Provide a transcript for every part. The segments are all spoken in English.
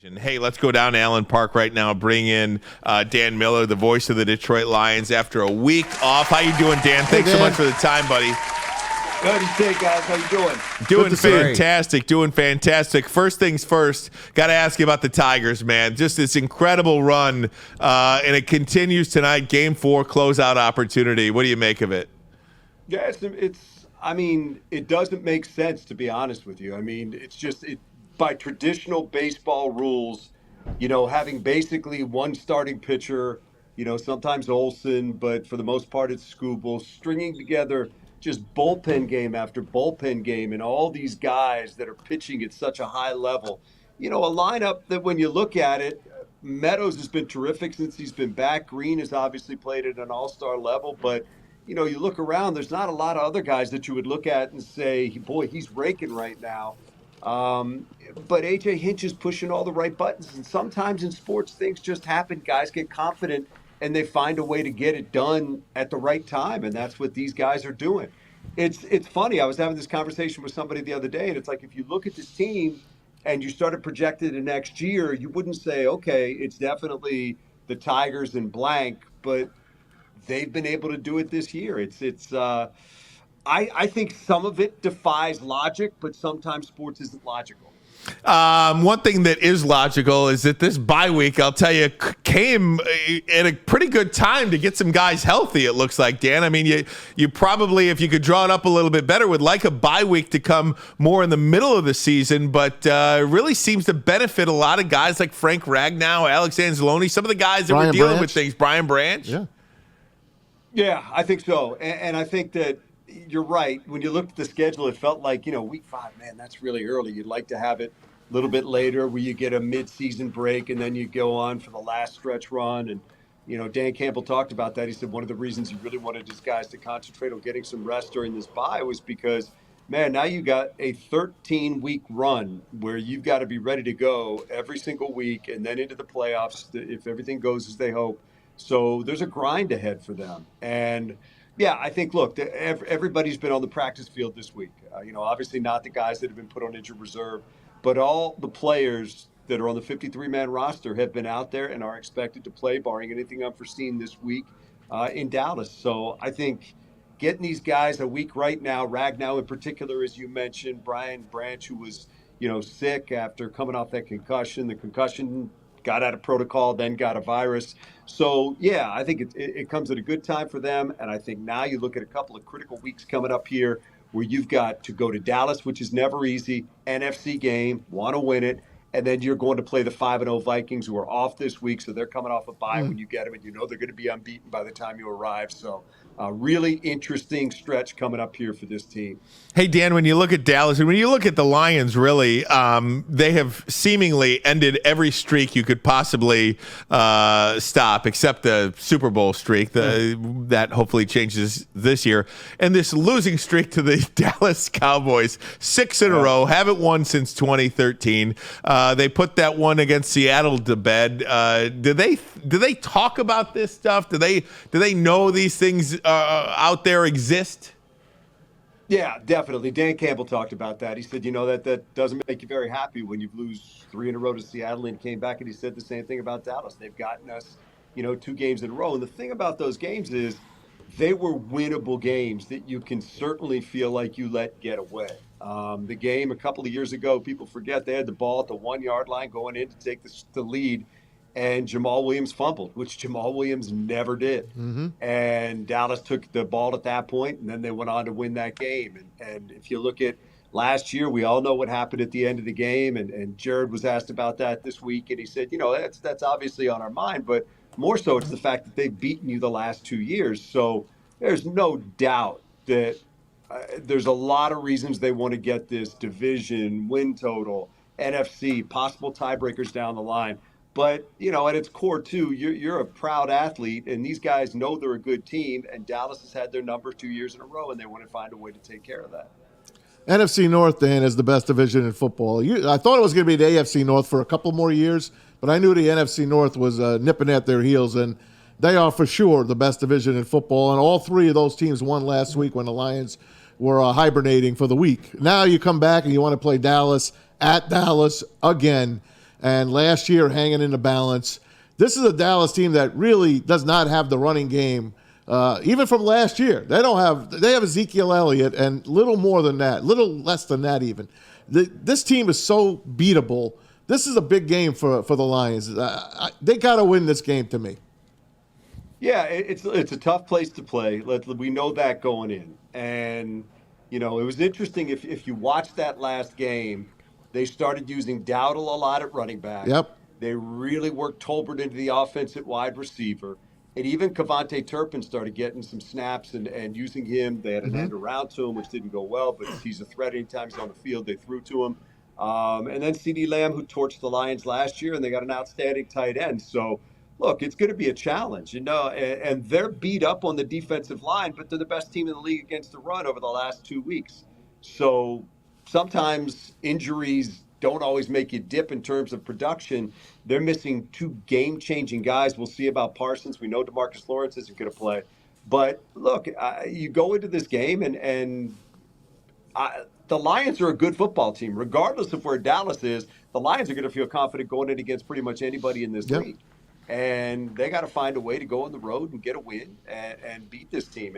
Hey, let's go down to Allen Park right now. Bring in Dan Miller, the voice of the Detroit Lions, after a week off. How you doing, Dan? Thanks so much for the time, buddy. Good to see you guys. How you doing? Doing fantastic. Doing fantastic. First things first, got to ask you about the Tigers, man. Just this incredible run, and it continues tonight. Game 4, closeout opportunity. What do you make of it? Yeah, it doesn't make sense, to be honest with you. I mean, by traditional baseball rules, having basically one starting pitcher, sometimes Olsen, but for the most part it's Skubal, stringing together just bullpen game after bullpen game and all these guys that are pitching at such a high level. A lineup that when you look at it, Meadows has been terrific since he's been back. Green has obviously played at an all-star level, but you look around, there's not a lot of other guys that you would look at and say, boy, he's raking right now. But A.J. Hinch is pushing all the right buttons. And sometimes in sports, things just happen. Guys get confident, and they find a way to get it done at the right time. And that's what these guys are doing. It's funny. I was having this conversation with somebody the other day, and it's like if you look at this team and you started projecting it next year, you wouldn't say, okay, it's definitely the Tigers and blank, but they've been able to do it this year. I think some of it defies logic, but sometimes sports isn't logical. One thing that is logical is that this bye week, I'll tell you, came at a pretty good time to get some guys healthy, it looks like, Dan. I mean, you probably, if you could draw it up a little bit better, would like a bye week to come more in the middle of the season, but it really seems to benefit a lot of guys like Frank Ragnow, Alex Anzalone, some of the guys that were dealing with things, Brian Branch. Yeah, I think so. And I think that you're right. When you looked at the schedule, it felt like, week 5, man, that's really early. You'd like to have it a little bit later where you get a mid-season break and then you go on for the last stretch run. And, Dan Campbell talked about that. He said one of the reasons he really wanted his guys to concentrate on getting some rest during this bye was because, man, now you got a 13-week run where you've got to be ready to go every single week and then into the playoffs if everything goes as they hope. So there's a grind ahead for them. And yeah, I think, look, everybody's been on the practice field this week. Obviously not the guys that have been put on injured reserve, but all the players that are on the 53-man roster have been out there and are expected to play, barring anything unforeseen this week in Dallas. So I think getting these guys a week right now, Ragnow in particular, as you mentioned, Brian Branch, who was, sick after coming off that concussion. The concussion got out of protocol, then got a virus. So, yeah, I think it comes at a good time for them. And I think now you look at a couple of critical weeks coming up here where you've got to go to Dallas, which is never easy, NFC game, want to win it. And then you're going to play the 5-0 Vikings, who are off this week. So they're coming off a bye when you get them, and they're going to be unbeaten by the time you arrive. So a really interesting stretch coming up here for this team. Hey, Dan, when you look at Dallas and when you look at the Lions, really, they have seemingly ended every streak you could possibly stop, except the Super Bowl streak that hopefully changes this year. And this losing streak to the Dallas Cowboys, 6 in a row, haven't won since 2013. They put that one against Seattle to bed. Do they talk about this stuff? Do they know these things out there exist? Yeah, definitely. Dan Campbell talked about that. He said, that doesn't make you very happy when you lose 3 in a row to Seattle, and came back and he said the same thing about Dallas. They've gotten us, 2 games in a row. And the thing about those games is they were winnable games that you can certainly feel like you let get away. The game a couple of years ago, people forget, they had the ball at the 1-yard line going in to take the lead. And Jamal Williams fumbled, which Jamal Williams never did. Mm-hmm. And Dallas took the ball at that point, and then they went on to win that game. And if you look at last year, we all know what happened at the end of the game. And Jared was asked about that this week, and he said, that's obviously on our mind, but more so it's the fact that they've beaten you the last 2 years. So there's no doubt that there's a lot of reasons they want to get this division, win total, NFC, possible tiebreakers down the line. But, at its core, too, you're a proud athlete, and these guys know they're a good team, and Dallas has had their number 2 years in a row, and they want to find a way to take care of that. NFC North, Dan, is the best division in football. I thought it was going to be the AFC North for a couple more years, but I knew the NFC North was nipping at their heels, and they are for sure the best division in football, and all 3 of those teams won last week when the Lions were hibernating for the week. Now you come back and you want to play Dallas at Dallas again. and last year hanging in the balance. This is a Dallas team that really does not have the running game, even from last year. They have Ezekiel Elliott and little more than that, little less than that even. This team is so beatable. This is a big game for the Lions. They got to win this game to me. Yeah, it's a tough place to play. We know that going in. And, it was interesting if you watch that last game, they started using Dowdle a lot at running back. Yep. They really worked Tolbert into the offense at wide receiver. And even Kavontae Turpin started getting some snaps and using him. They had an end around to him, which didn't go well, but he's a threat anytime he's on the field. They threw to him. And then CeeDee Lamb, who torched the Lions last year, and they got an outstanding tight end. So, look, it's going to be a challenge, and they're beat up on the defensive line, but they're the best team in the league against the run over the last 2 weeks. So sometimes injuries don't always make you dip in terms of production. They're missing two game-changing guys. We'll see about Parsons. We know DeMarcus Lawrence isn't going to play. But look, you go into this game, and the Lions are a good football team. Regardless of where Dallas is, the Lions are going to feel confident going in against pretty much anybody in this league. And they got to find a way to go on the road and get a win and beat this team.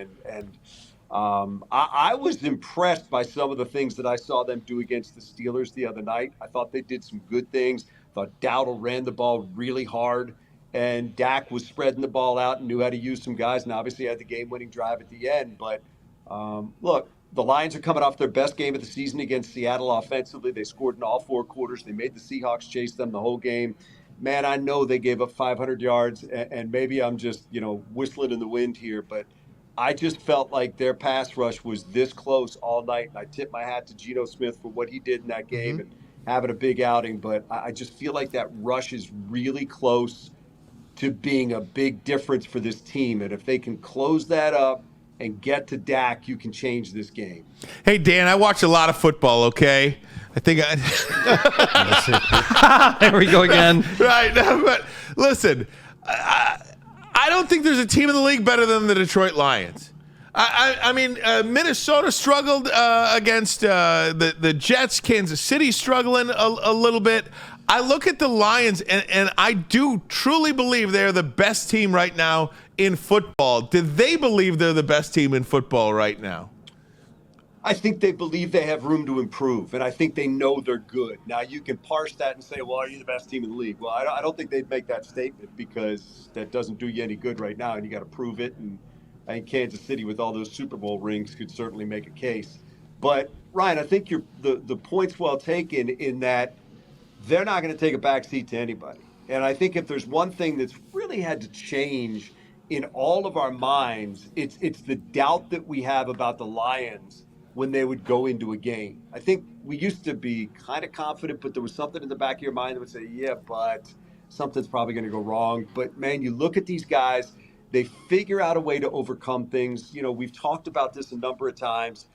I was impressed by some of the things that I saw them do against the Steelers the other night. I thought they did some good things. I thought Dowdle ran the ball really hard, and Dak was spreading the ball out and knew how to use some guys, and obviously had the game-winning drive at the end. But look, the Lions are coming off their best game of the season against Seattle offensively. They scored in all 4 quarters. They made the Seahawks chase them the whole game. Man, I know they gave up 500 yards, and maybe I'm just, whistling in the wind here, but I just felt like their pass rush was this close all night. And I tip my hat to Geno Smith for what he did in that game and having a big outing. But I just feel like that rush is really close to being a big difference for this team. And if they can close that up and get to Dak, you can change this game. Hey, Dan, I watch a lot of football, okay? I think There we go again. Right. No, but listen, I don't think there's a team in the league better than the Detroit Lions. I mean, Minnesota struggled against the Jets. Kansas City struggling a little bit. I look at the Lions, and I do truly believe they're the best team right now in football. Do they believe they're the best team in football right now? I think they believe they have room to improve, and I think they know they're good. Now, you can parse that and say, well, are you the best team in the league? Well, I don't think they'd make that statement because that doesn't do you any good right now, and you got to prove it. And I think Kansas City, with all those Super Bowl rings, could certainly make a case. But, Ryan, I think the point's well taken in that they're not going to take a backseat to anybody. And I think if there's one thing that's really had to change in all of our minds, it's the doubt that we have about the Lions when they would go into a game. I think we used to be kind of confident, but there was something in the back of your mind that would say, yeah, but something's probably going to go wrong. But, man, you look at these guys, they figure out a way to overcome things. We've talked about this a number of times.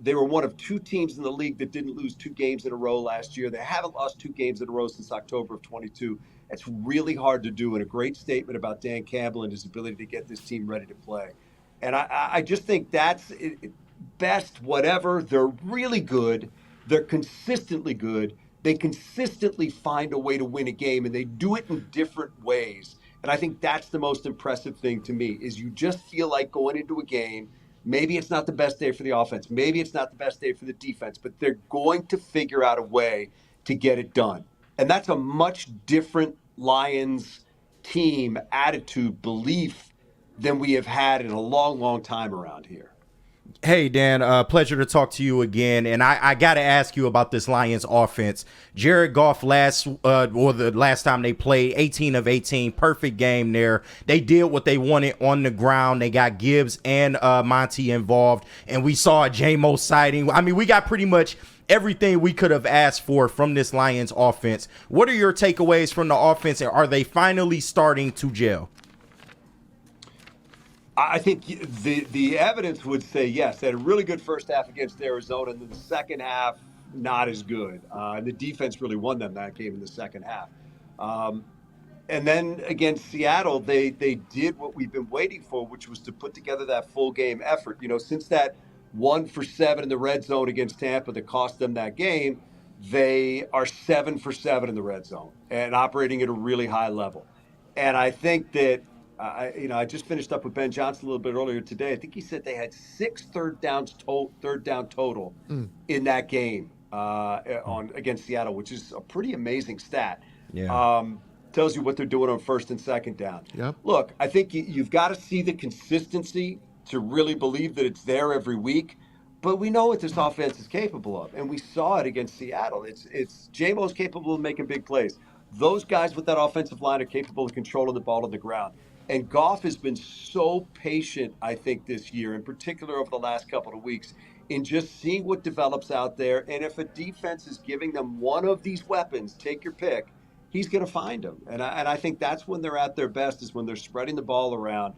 They were one of 2 teams in the league that didn't lose 2 games in a row last year. They haven't lost 2 games in a row since October of 22. It's really hard to do, and a great statement about Dan Campbell and his ability to get this team ready to play. And I just think that's it, best whatever. They're really good. They're consistently good. They consistently find a way to win a game, and they do it in different ways. And I think that's the most impressive thing to me is you just feel like going into a game, maybe it's not the best day for the offense. Maybe it's not the best day for the defense, but they're going to figure out a way to get it done. And that's a much different Lions team attitude, belief than we have had in a long, long time around here. Hey, Dan, pleasure to talk to you again. And I got to ask you about this Lions offense. Jared Goff the last time they played, 18 of 18, perfect game there. They did what they wanted on the ground. They got Gibbs and Monty involved. And we saw a J-Mo sighting. I mean, we got pretty much everything we could have asked for from this Lions offense. What are your takeaways from the offense, and are they finally starting to gel? I think the evidence would say yes. They had a really good first half against Arizona, and then the second half, not as good. And the defense really won them that game in the second half. And then against Seattle, they did what we've been waiting for, which was to put together that full game effort. Since that 1 for 7 in the red zone against Tampa that cost them that game, they are 7 for 7 in the red zone and operating at a really high level. And I think that I just finished up with Ben Johnson a little bit earlier today. I think he said they had 6 third down total in that game on against Seattle, which is a pretty amazing stat. Yeah. Tells you what they're doing on first and second down. Yep. Look, I think you've got to see the consistency to really believe that it's there every week. But we know what this offense is capable of, and we saw it against Seattle. It's J-Mo's capable of making big plays. Those guys with that offensive line are capable of controlling the ball on the ground. And Goff has been so patient, I think, this year, in particular over the last couple of weeks, in just seeing what develops out there. And if a defense is giving them one of these weapons, take your pick, he's going to find them. And I think that's when they're at their best, is when they're spreading the ball around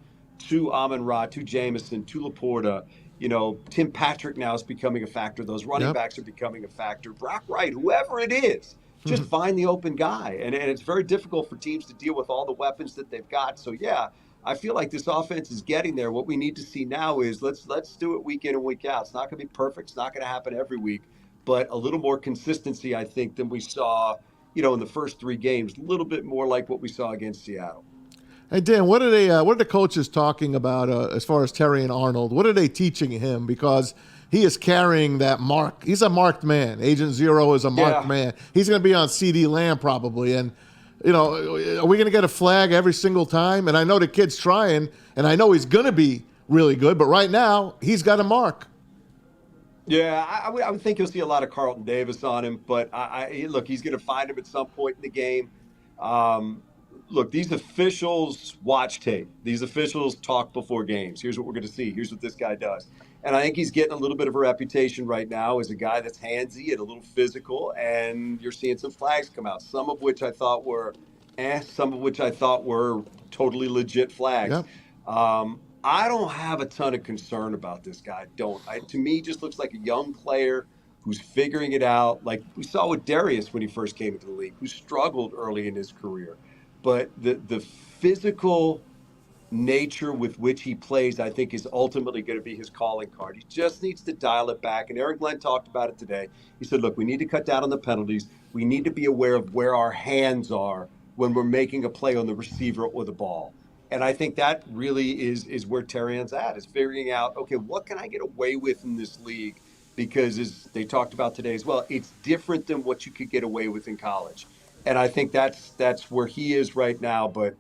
to Amon-Ra, to Jameson, to Laporta. Tim Patrick now is becoming a factor. Those running backs are becoming a factor. Brock Wright, whoever it is, just find the open guy. And it's very difficult for teams to deal with all the weapons that they've got. So, yeah, I feel like this offense is getting there. What we need to see now is let's do it week in and week out. It's not going to be perfect. It's not going to happen every week. But a little more consistency, I think, than we saw, in the first 3 games. A little bit more like what we saw against Seattle. Hey Dan, what are the coaches talking about as far as Terry and Arnold? What are they teaching him? Because he is carrying that mark. He's a marked man. Agent Zero is a marked man. He's going to be on CD Lamb probably. And, are we going to get a flag every single time? And I know the kid's trying, and I know he's going to be really good. But right now, he's got a mark. Yeah, I would think you'll see a lot of Carlton Davis on him. But, look, he's going to find him at some point in the game. Look, these officials watch tape. These officials talk before games. Here's what we're going to see. Here's what this guy does. And I think he's getting a little bit of a reputation right now as a guy that's handsy and a little physical. And you're seeing some flags come out, some of which I thought were some of which I thought were totally legit flags. Yep. I don't have a ton of concern about this guy. To me, he just looks like a young player who's figuring it out. Like we saw with Darius when he first came into the league, who struggled early in his career. But the physical nature with which he plays, I think, is ultimately going to be his calling card. He just needs to dial it back. And Aaron Glenn talked about it today. He said, look, we need to cut down on the penalties. We need to be aware of where our hands are when we're making a play on the receiver or the ball. And I think that really is where Terrion's at, is figuring out, okay, what can I get away with in this league? Because as they talked about today as well, it's different than what you could get away with in college. And I think that's where he is right now. But,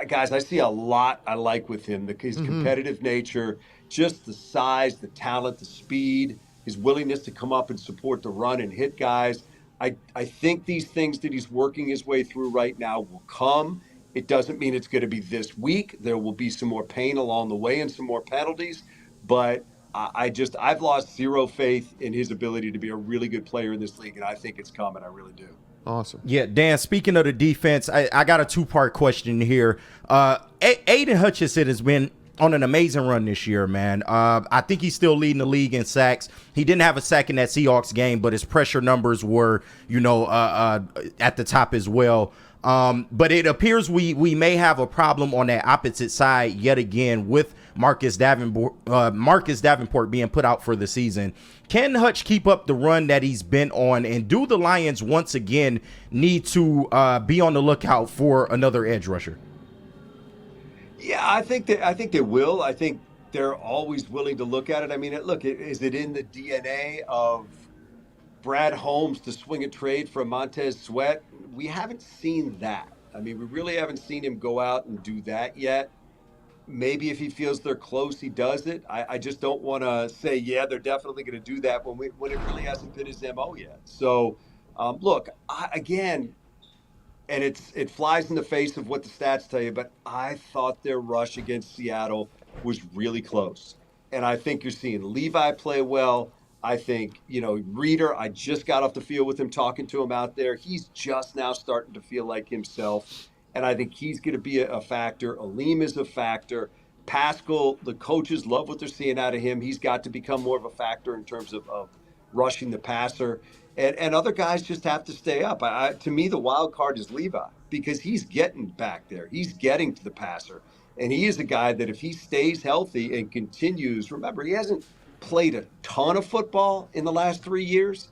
guys, I see a lot I like with him. His competitive nature, just the size, the talent, the speed, his willingness to come up and support the run and hit guys. I think these things that he's working his way through right now will come. It doesn't mean it's going to be this week. There will be some more pain along the way and some more penalties. But I've lost zero faith in his ability to be a really good player in this league, and I think it's coming. I really do. Awesome. Yeah, Dan, speaking of the defense, I got a 2-part question here. Aiden Hutchinson has been on an amazing run this year, man. I think he's still leading the league in sacks. He didn't have a sack in that Seahawks game, but his pressure numbers were, at the top as well. But it appears we may have a problem on that opposite side yet again with Marcus Davenport being put out for the season. Can Hutch keep up the run that he's been on, and do the Lions once again need to be on the lookout for another edge rusher? Yeah, I think they will. I think they're always willing to look at it. I mean, is it in the DNA of Brad Holmes to swing a trade for Montez Sweat? We haven't seen that. I mean, we really haven't seen him go out and do that yet. Maybe if he feels they're close, he does it. I just don't want to say, yeah, they're definitely going to do that when it really hasn't been his MO yet. So, again, and it flies in the face of what the stats tell you, but I thought their rush against Seattle was really close. And I think you're seeing Levi play well. I think, Reeder, I just got off the field with him, talking to him out there. He's just now starting to feel like himself. And I think he's going to be a factor. Aleem is a factor. Pascal, the coaches love what they're seeing out of him. He's got to become more of a factor in terms of rushing the passer. And other guys just have to stay up. To me, the wild card is Levi, because he's getting back there. He's getting to the passer. And he is a guy that if he stays healthy and continues, remember, he hasn't played a ton of football in the last 3 years.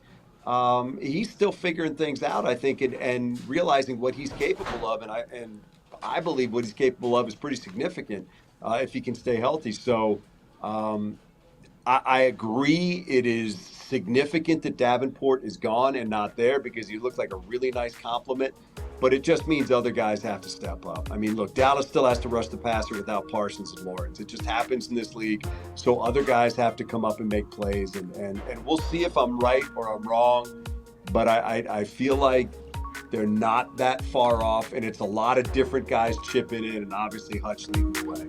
he's still figuring things out, I think, and realizing what he's capable of. And I believe what he's capable of is pretty significant if he can stay healthy. So I agree. It is significant that Davenport is gone and not there because he looked like a really nice compliment. But it just means other guys have to step up. I mean, look, Dallas still has to rush the passer without Parsons and Lawrence. It just happens in this league. So other guys have to come up and make plays. And we'll see if I'm right or I'm wrong. But I feel like they're not that far off. And it's a lot of different guys chipping in and obviously Hutch leading the way.